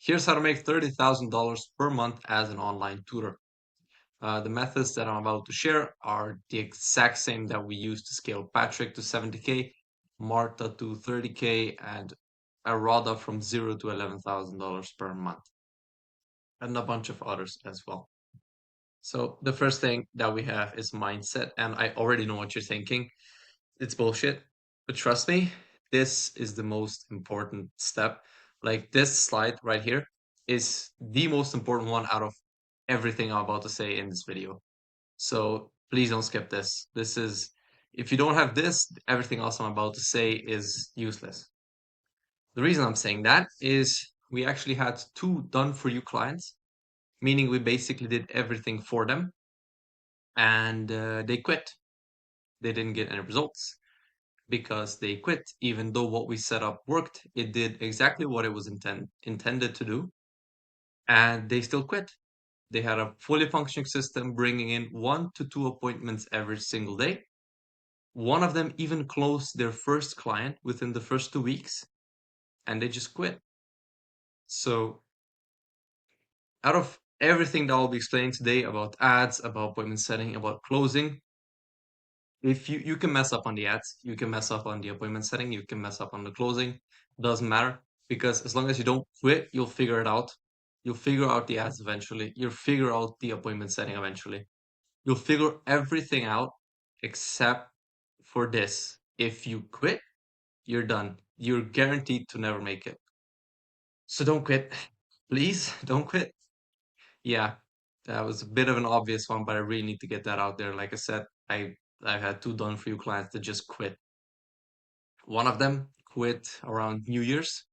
Here's how to make $30,000 per month as an online tutor. The methods that I'm about to share are the exact same that we used to scale Patrick to 70K, Marta to 30K, and Arada from 0 to $11,000 per month, and a bunch of others as well. So the first thing that we have is mindset, and I already know what you're thinking. It's bullshit, but trust me, this is the most important step. Like this slide right here is the most important one out of everything I'm about to say in this video. So please don't skip this. If you don't have this, everything else I'm about to say is useless. The reason I'm saying that is we actually had two done for you clients, meaning we basically did everything for them, and they quit. They didn't get any results because they quit. Even though what we set up worked, it did exactly what it was intended to do, and they still quit. They had a fully functioning system bringing in 1 to 2 appointments every single day. One of them even closed their first client within the first 2 weeks, and they just quit. So, out of everything that I'll be explaining today about ads, about appointment setting, about closing, if you can mess up on the ads, you can mess up on the appointment setting, you can mess up on the closing, doesn't matter, because as long as you don't quit, you'll figure it out. You'll figure out the ads eventually. You'll figure out the appointment setting eventually. You'll figure everything out except for this. If you quit, you're done. You're guaranteed to never make it. So don't quit. Please don't quit. Yeah, that was a bit of an obvious one, but I really need to get that out there. Like I said, I've had two done for you clients that just quit. One of them quit around New Year's,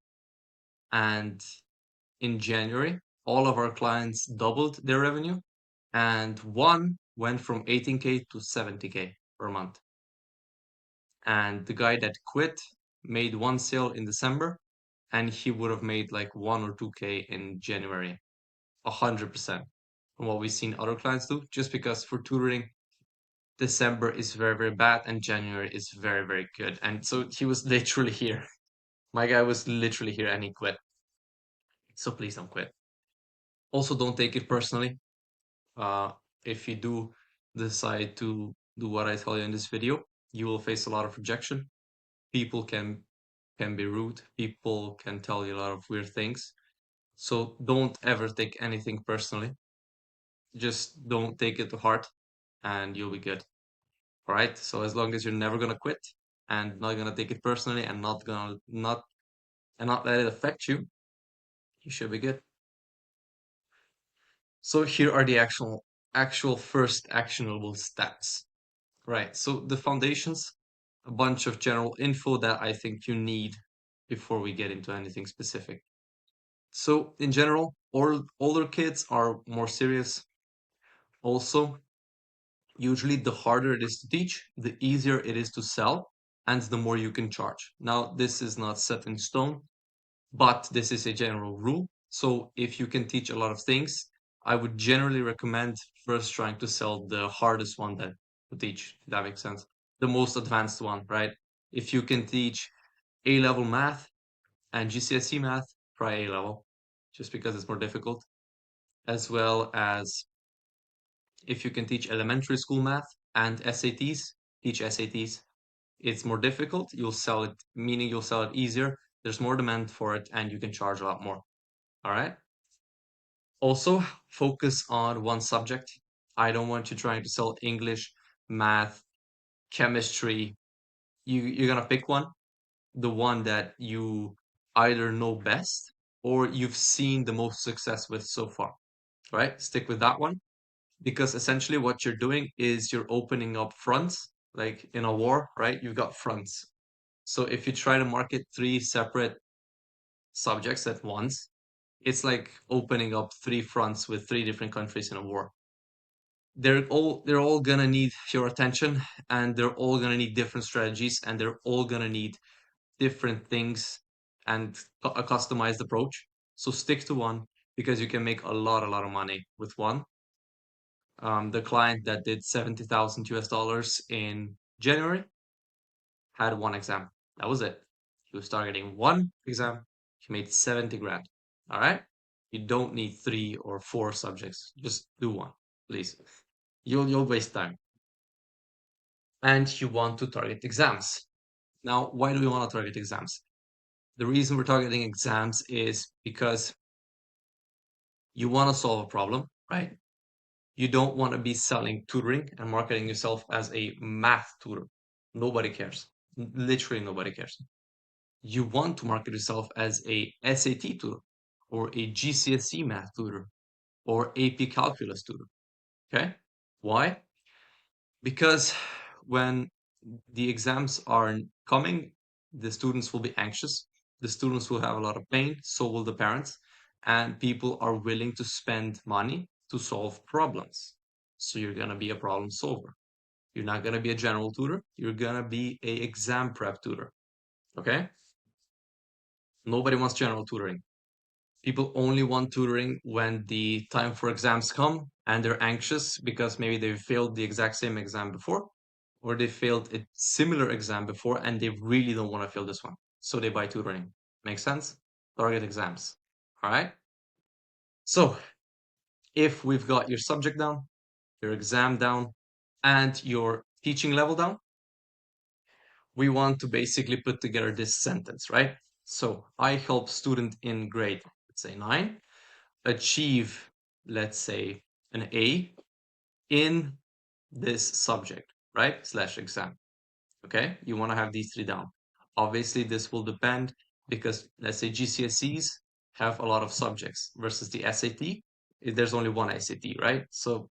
and in January, all of our clients doubled their revenue, and one went from 18K to 70K per month. And the guy that quit made one sale in December, and he would have made like 1 or 2K in January, 100% from what we've seen other clients do. Just because for tutoring, December is very, very bad, and January is very, very good. And so he was literally here. My guy was literally here, and he quit. So please don't quit. Also, don't take it personally. Uh, if you do decide to do what I tell you in this video, you will face a lot of rejection. People can be rude. People can tell you a lot of weird things. So don't ever take anything personally. Just don't take it to heart, and you'll be good. All right. So as long as you're never gonna quit and not gonna take it personally and not let it affect you, you should be good. So here are the actual first actionable steps. Right. So the foundations, a bunch of general info that I think you need before we get into anything specific. So in general, older kids are more serious. Also, usually the harder it is to teach, the easier it is to sell, and the more you can charge. Now, this is not set in stone, but this is a general rule. So if you can teach a lot of things, I would generally recommend first trying to sell the hardest one that to teach, if that makes sense. The most advanced one, right? If you can teach A-level math and GCSE math, try A-level, just because it's more difficult. As well as if you can teach elementary school math and SATs, teach SATs. It's more difficult. You'll sell it, meaning you'll sell it easier. There's more demand for it, and you can charge a lot more. All right. Also, focus on one subject. I don't want you trying to sell English, math, chemistry. You're gonna pick one, the one that you either know best or you've seen the most success with so far. Right? Stick with that one because essentially what you're doing is you're opening up fronts, like in a war, right? You've got fronts. So if you try to market three separate subjects at once, it's like opening up three fronts with three different countries in a war. They're all gonna need your attention, and they're all gonna need different strategies, and they're all gonna need different things and a customized approach. So stick to one because you can make a lot of money with one. The client that did 70,000 US dollars in January had one exam. That was it. He was targeting one exam. He made 70 grand. All right. You don't need 3 or 4 subjects. Just do one, please. You'll waste time. And you want to target exams. Now, why do we want to target exams? The reason we're targeting exams is because you want to solve a problem, right? You don't want to be selling tutoring and marketing yourself as a math tutor. Nobody cares. Literally nobody cares. You want to market yourself as a SAT tutor or a GCSE math tutor or AP calculus tutor. Okay? Why? Because when the exams are coming, the students will be anxious, the students will have a lot of pain, so will the parents, and people are willing to spend money to solve problems. So you're going to be a problem solver. You're not going to be a general tutor, you're going to be a exam prep tutor. Okay? Nobody wants general tutoring. People only want tutoring when the time for exams come and they're anxious because maybe they failed the exact same exam before, or they failed a similar exam before and they really don't want to fail this one. So they buy tutoring. Make sense? Target exams. All right. So if we've got your subject down, your exam down, and your teaching level down, we want to basically put together this sentence, right? So I help student in grade, let's say 9, achieve, let's say, an A in this subject, right? Slash exam. Okay, you want to have these 3 down. Obviously, this will depend because let's say GCSEs have a lot of subjects versus the SAT. There's only one SAT, right? So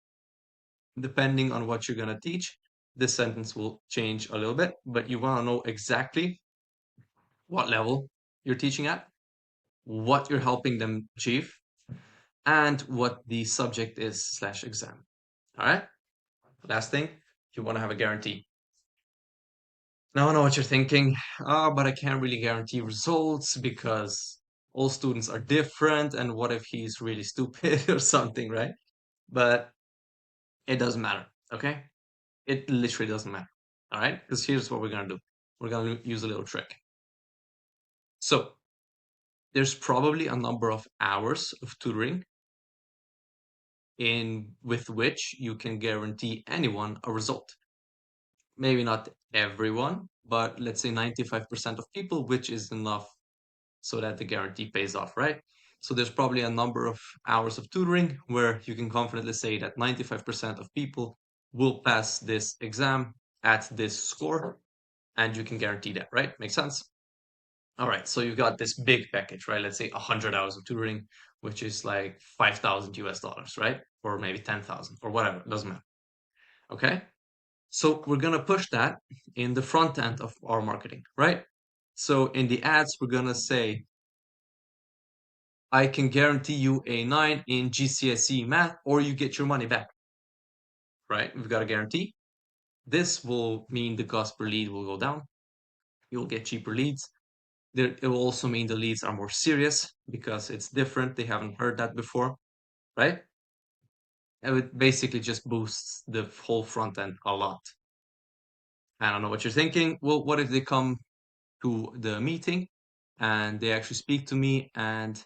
depending on what you're going to teach, this sentence will change a little bit, but you want to know exactly what level you're teaching at, what you're helping them achieve, and what the subject is slash exam. All right. Last thing, you want to have a guarantee. Now I know what you're thinking. But I can't really guarantee results because all students are different. And what if he's really stupid or something, right? But it doesn't matter. Okay. It literally doesn't matter. All right. Because here's what we're going to do. We're going to use a little trick. So there's probably a number of hours of tutoring in with which you can guarantee anyone a result. Maybe not everyone, but let's say 95% of people, which is enough so that the guarantee pays off, right? So there's probably a number of hours of tutoring where you can confidently say that 95% of people will pass this exam at this score, and you can guarantee that, right? Makes sense? All right, so you've got this big package, right? Let's say 100 hours of tutoring, which is like 5,000 US dollars, right? Or maybe 10,000 or whatever, it doesn't matter. Okay? So we're gonna push that in the front end of our marketing, right? So in the ads, we're gonna say, I can guarantee you a 9 in GCSE math, or you get your money back, right? We've got a guarantee. This will mean the cost per lead will go down. You'll get cheaper leads. It will also mean the leads are more serious because it's different. They haven't heard that before, right? And it basically just boosts the whole front end a lot. I don't know what you're thinking. Well, what if they come to the meeting and they actually speak to me and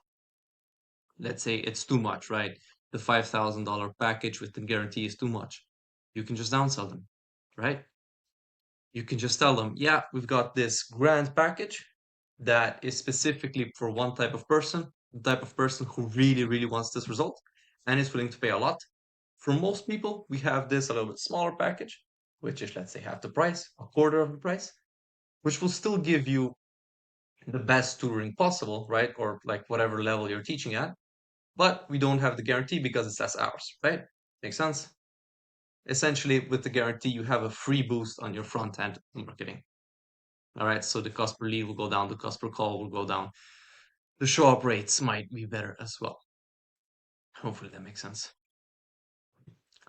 let's say it's too much, right? The $5,000 package with the guarantee is too much. You can just downsell them, right? You can just tell them, yeah, we've got this grand package that is specifically for one type of person, the type of person who really, really wants this result and is willing to pay a lot. For most people, we have this a little bit smaller package, which is, let's say, half the price, a quarter of the price, which will still give you the best tutoring possible, right? Or like whatever level you're teaching at. But we don't have the guarantee because it's less hours, right? Makes sense? Essentially, with the guarantee, you have a free boost on your front end marketing. All right, so the cost per lead will go down, the cost per call will go down. The show up rates might be better as well. Hopefully that makes sense.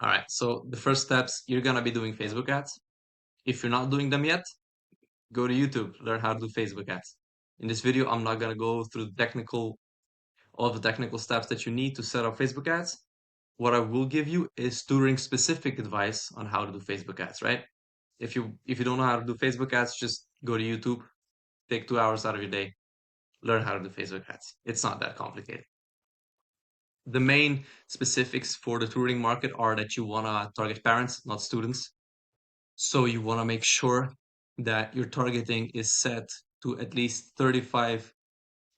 All right, so the first steps, you're gonna be doing Facebook ads. If you're not doing them yet, go to YouTube, learn how to do Facebook ads. In this video, I'm not gonna go through all the technical steps that you need to set up Facebook ads. What I will give you is tutoring specific advice on how to do Facebook ads, right? If you don't know how to do Facebook ads, just go to YouTube, take 2 hours out of your day, learn how to do Facebook ads. It's not that complicated. The main specifics for the tutoring market are that you want to target parents, not students. So you want to make sure that your targeting is set to at least 35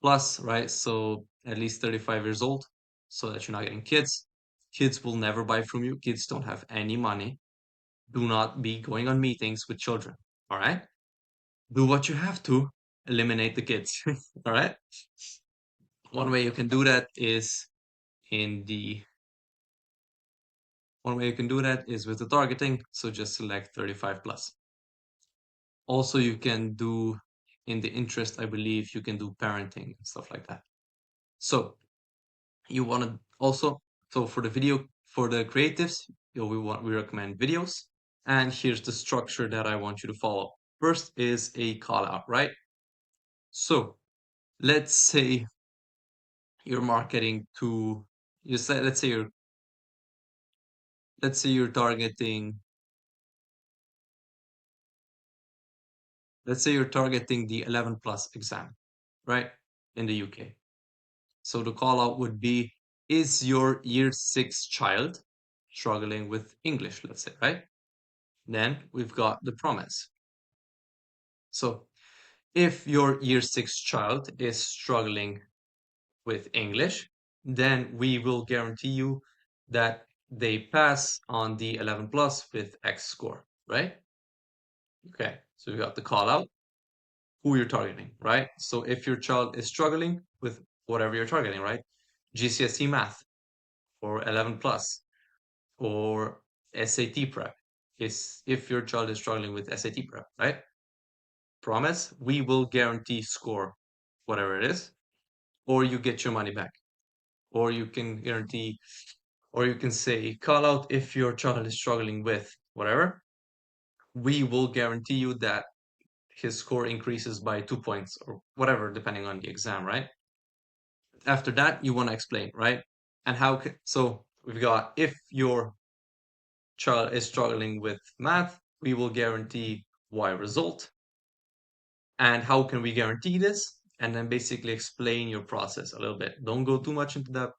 plus, right? So at least 35 years old, so that you're not getting kids. Kids will never buy from you. Kids don't have any money. Do not be going on meetings with children, all right? Do what you have to, eliminate the kids, all right? One way you can do that is in the One way you can do that is with the targeting, so just select 35 plus. Also, you can do in the interest, I believe you can do parenting and stuff like that. So you want to also, so for the video, for the creatives, we recommend videos. And here's the structure that I want you to follow. First is a call out, right? So let's say you're marketing to, let's say you're targeting, let's say you're targeting the 11 plus exam, right? In the UK. So the call out would be, is your year 6 child struggling with English, let's say, right? Then we've got the promise. So if your year 6 child is struggling with English, then we will guarantee you that they pass on the 11 plus with X score, right? Okay, so we got the call out, who you're targeting, right? So if your child is struggling with whatever you're targeting, right? GCSE math or 11 plus or SAT prep is if your child is struggling with SAT prep, right? Promise, we will guarantee score whatever it is, or you get your money back. Or you can guarantee, or you can say, call out if your child is struggling with whatever. We will guarantee you that his score increases by 2 points or whatever, depending on the exam, right? After that, you want to explain, right? And so we've got, if your child is struggling with math, we will guarantee Y result. And how can we guarantee this? And then basically explain your process a little bit. Don't go too much into that.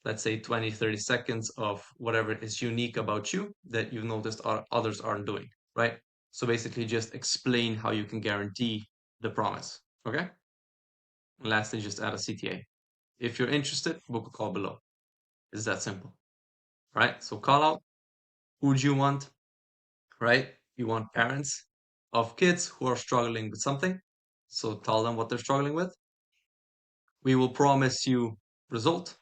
Let's say 20, 30 seconds of whatever is unique about you that you've noticed others aren't doing, right? So basically just explain how you can guarantee the promise, okay? And lastly, just add a CTA. If you're interested, book a call below. It's that simple, right? So call out, who do you want, right? You want parents of kids who are struggling with something. So tell them what they're struggling with. We will promise you result.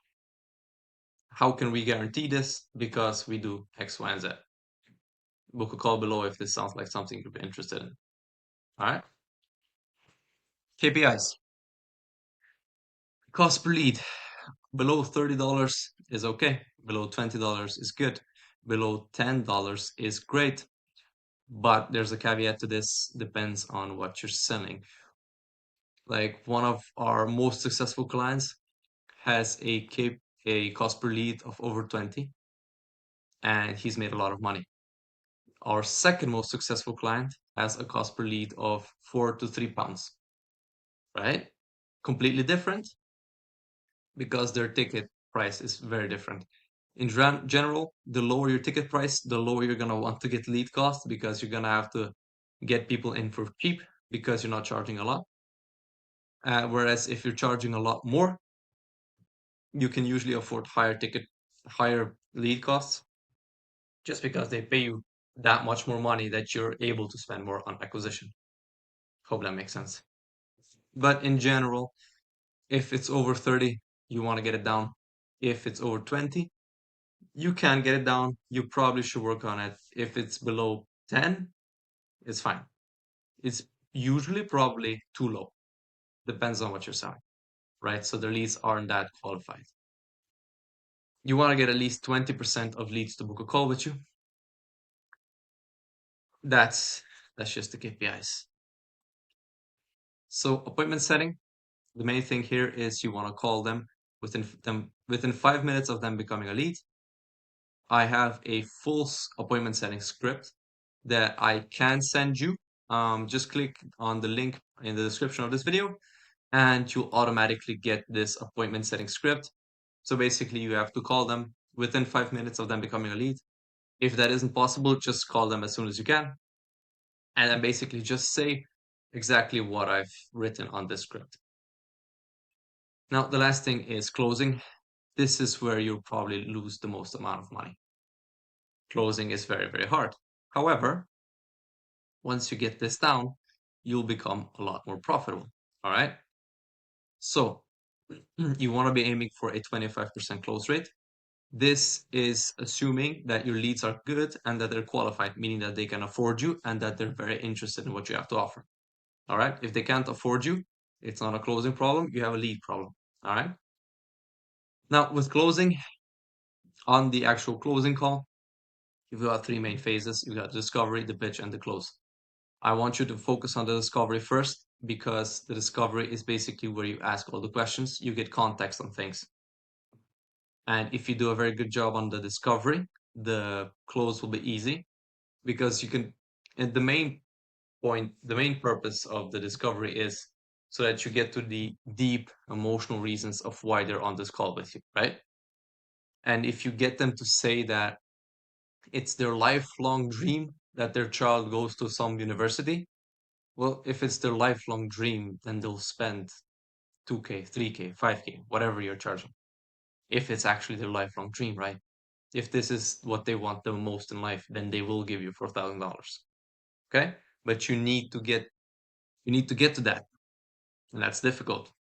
How can we guarantee this? Because we do X, Y, and Z. Book a call below if this sounds like something you'd be interested in. All right. KPIs. Cost per lead. Below $30 is okay. Below $20 is good. Below $10 is great. But there's a caveat to this, depends on what you're selling. Like one of our most successful clients has a cost per lead of over 20, and he's made a lot of money. Our second most successful client has a cost per lead of £4 to £3, right? Completely different because their ticket price is very different. In general, the lower your ticket price, the lower you're gonna want to get lead cost because you're gonna have to get people in for cheap because you're not charging a lot. Whereas if you're charging a lot more, you can usually afford higher lead costs just because they pay you that much more money that you're able to spend more on acquisition. Hope that makes sense. But in general, if it's over 30, you want to get it down. If it's over 20, you can get it down. You probably should work on it. If it's below 10, it's fine. It's usually probably too low. Depends on what you're selling, right? So the leads aren't that qualified. You want to get at least 20% of leads to book a call with you. That's just the KPIs. So appointment setting, the main thing here is you want to call them within 5 minutes of them becoming a lead. I have a full appointment setting script that I can send you. Just click on the link in the description of this video and you'll automatically get this appointment setting script. So basically, you have to call them within 5 minutes of them becoming a lead. If that isn't possible, just call them as soon as you can. And then basically just say exactly what I've written on this script. Now, the last thing is closing. This is where you'll probably lose the most amount of money. Closing is very, very hard. However, once you get this down, you'll become a lot more profitable. All right. So you want to be aiming for a 25% close rate. This is assuming that your leads are good and that they're qualified, meaning that they can afford you and that they're very interested in what you have to offer. All right. If they can't afford you, it's not a closing problem. You have a lead problem. All right. Now, with closing, on the actual closing call, you've got three main phases. You've got the discovery, the pitch, and the close. I want you to focus on the discovery first because the discovery is basically where you ask all the questions. You get context on things. And if you do a very good job on the discovery, the close will be easy because you can, and the main point, the main purpose of the discovery is so that you get to the deep emotional reasons of why they're on this call with you, right? And if you get them to say that it's their lifelong dream that their child goes to some university, well, if it's their lifelong dream, then they'll spend 2K, 3K, 5K, whatever you're charging. If it's actually their lifelong dream, right? If this is what they want the most in life, then they will give you $4,000. Okay? But you need to get to that. And that's difficult.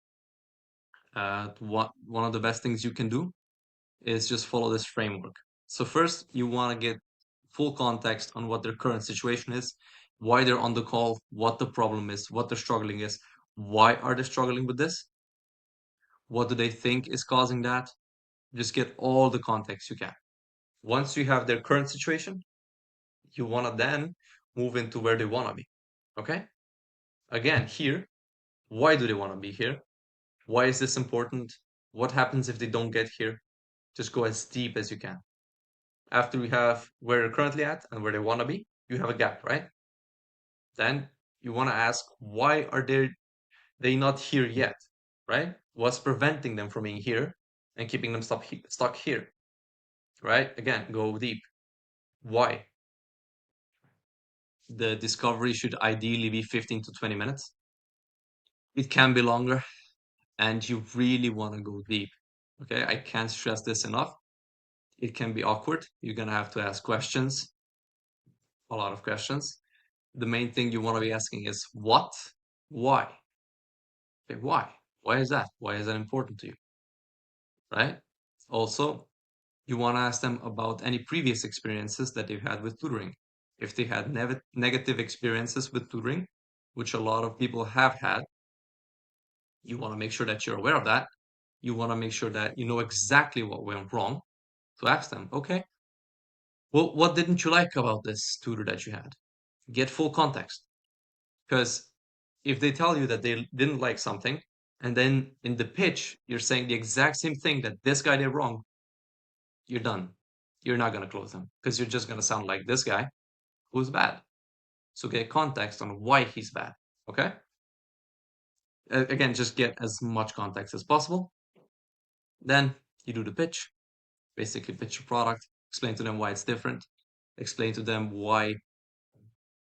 One of the best things you can do is just follow this framework. So first, you want to get full context on what their current situation is, why they're on the call, what the problem is, what they're struggling is, why are they struggling with this, what do they think is causing that. Just get all the context you can. Once you have their current situation, you want to then move into where they want to be. Okay? Again, here, why do they want to be here? Why is this important? What happens if they don't get here? Just go as deep as you can. After we have where they're currently at and where they want to be, you have a gap, right? Then you want to ask, why are they not here yet, right? What's preventing them from being here and keeping them stuck here, right? Again, go deep. Why? The discovery should ideally be 15 to 20 minutes. It can be longer, and you really want to go deep. Okay, I can't stress this enough. It can be awkward. You're gonna have to ask questions, a lot of questions. The main thing you want to be asking is what, why? Okay, why? Why is that? Why is that important to you? Right? Also, you want to ask them about any previous experiences that they've had with tutoring. If they had negative experiences with tutoring, which a lot of people have had, you want to make sure that you're aware of that. You want to make sure that you know exactly what went wrong. So ask them, okay, well, what didn't you like about this tutor that you had? Get full context. Because if they tell you that they didn't like something, and then in the pitch, you're saying the exact same thing that this guy did wrong, you're done. You're not going to close them because you're just going to sound like this guy who's bad. So get context on why he's bad. Okay? Again, just get as much context as possible. Then you do the pitch. Basically, pitch your product, explain to them why it's different, explain to them why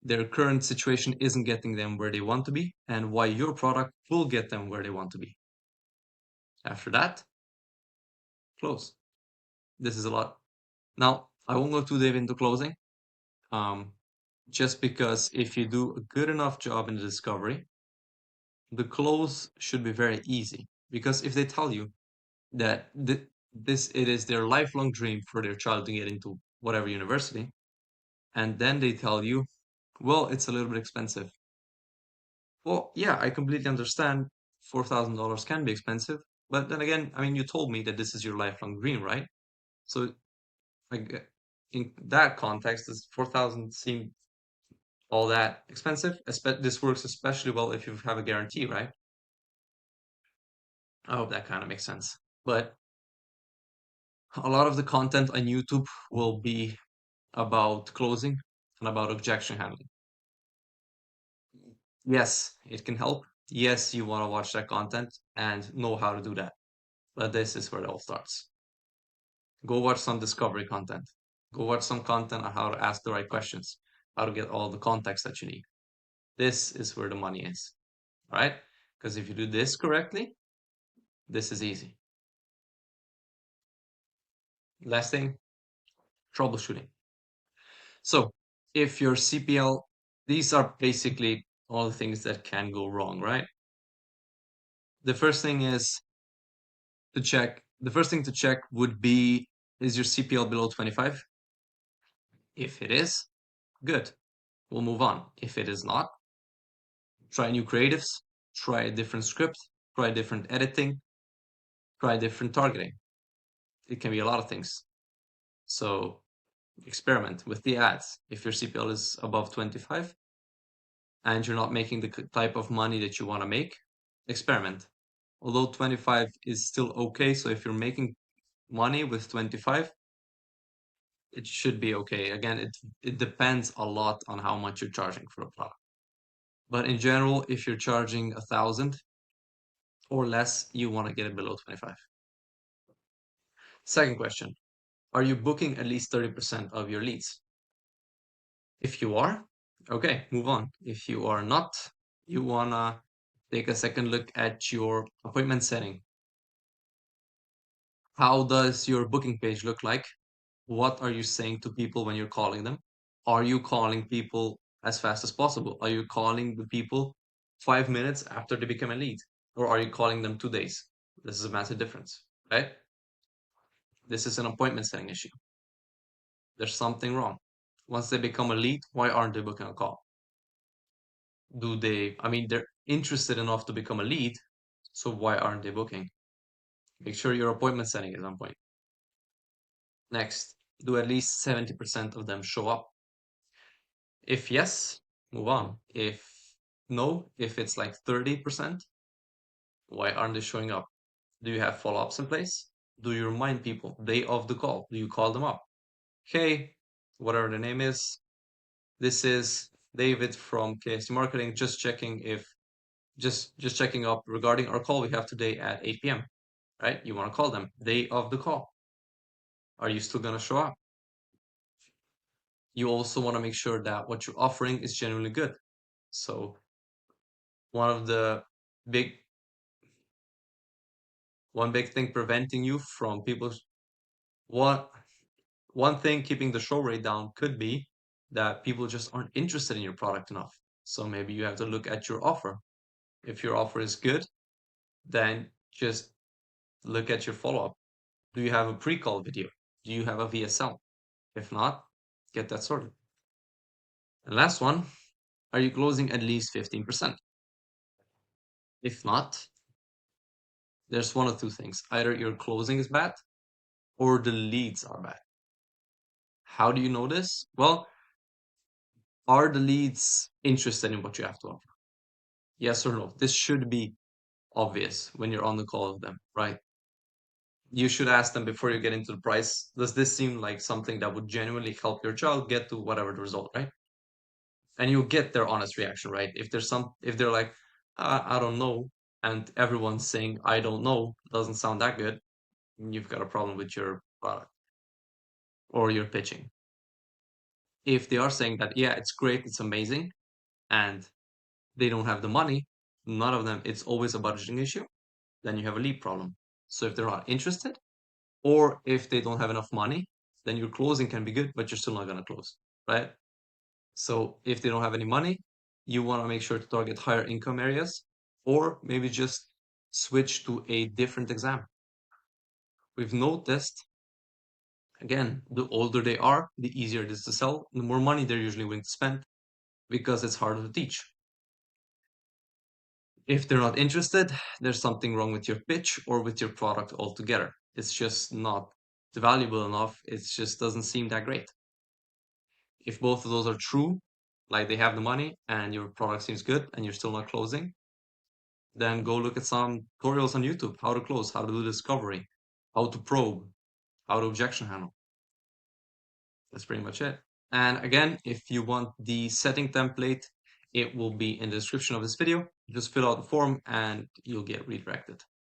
their current situation isn't getting them where they want to be, and why your product will get them where they want to be. After that, close. This is a lot. Now, I won't go too deep into closing, um, just because if you do a good enough job in the discovery, the close should be very easy. Because if they tell you that it is their lifelong dream for their child to get into whatever university, and then they tell you, well, it's a little bit expensive. Well, yeah, I completely understand $4,000 can be expensive, but then again, I mean, you told me that this is your lifelong dream, right? So, like, in that context, does 4,000 seem all that expensive? This works especially well if you have a guarantee, right? I hope that kind of makes sense. But a lot of the content on YouTube will be about closing and about objection handling. Yes, it can help. Yes, you want to watch that content and know how to do that. But this is where it all starts. Go watch some discovery content. Go watch some content on how to ask the right questions, how to get all the context that you need. This is where the money is, all right? Because if you do this correctly, this is easy. Last thing, troubleshooting. So if your CPL, these are basically all the things that can go wrong, right? The first thing is to check, the first thing to check would be, is your CPL below 25? If it is, good. We'll move on. If it is not, try new creatives, try a different script, try different editing, try different targeting. It can be a lot of things. So experiment with the ads. If your CPL is above 25 and you're not making the type of money that you want to make, experiment. Although 25 is still okay, so if you're making money with 25, it should be okay. Again, it depends a lot on how much you're charging for a product. But in general, if you're charging 1,000 or less, you want to get it below 25. Second question, are you booking at least 30% of your leads? If you are, okay, move on. If you are not, you wanna take a second look at your appointment setting. How does your booking page look like? What are you saying to people when you're calling them? Are you calling people as fast as possible? Are you calling the people 5 minutes after they become a lead? Or are you calling them 2 days? This is a massive difference, right? This is an appointment setting issue. There's something wrong. Once they become a lead, why aren't they booking a call? I mean, they're interested enough to become a lead, so why aren't they booking? Make sure your appointment setting is on point. Next, do at least 70% of them show up? If yes, move on. If no, if it's like 30%, why aren't they showing up? Do you have follow-ups in place? Do you remind people day of the call? Do you call them up? Hey, whatever the name is, this is David from KSC Marketing, just checking up regarding our call we have today at 8 p.m. Right? You want to call them day of the call. Are you still going to show up? You also want to make sure that what you're offering is genuinely good. So one of the big one big thing preventing you from people one thing keeping the show rate down could be that people just aren't interested in your product enough. So maybe you have to look at your offer. If your offer is good, then just look at your follow-up. Do you have a pre-call video? Do you have a VSL? If not, get that sorted. And last one, are you closing at least 15%? If not, there's one of two things. Either your closing is bad or the leads are bad. How do you know this? Well, are the leads interested in what you have to offer? Yes or no? This should be obvious when you're on the call with them, right? You should ask them before you get into the price, does this seem like something that would genuinely help your child get to whatever the result, right? And you'll get their honest reaction, right? If they're like, I don't know, and everyone's saying, I don't know, doesn't sound that good, you've got a problem with your product or your pitching. If they are saying that, yeah, it's great, it's amazing, and they don't have the money, none of them, it's always a budgeting issue, then you have a lead problem. So if they're not interested, or if they don't have enough money, then your closing can be good, but you're still not going to close, right? So if they don't have any money, you want to make sure to target higher income areas, or maybe just switch to a different exam. We've noticed, again, the older they are, the easier it is to sell, the more money they're usually willing to spend because it's harder to teach. If they're not interested, there's something wrong with your pitch or with your product altogether. It's just not valuable enough. It just doesn't seem that great. If both of those are true, like they have the money and your product seems good and you're still not closing, then go look at some tutorials on YouTube, how to close, how to do discovery, how to probe, how to objection handle. That's pretty much it. And again, if you want the setting template, it will be in the description of this video. Just fill out the form and you'll get redirected.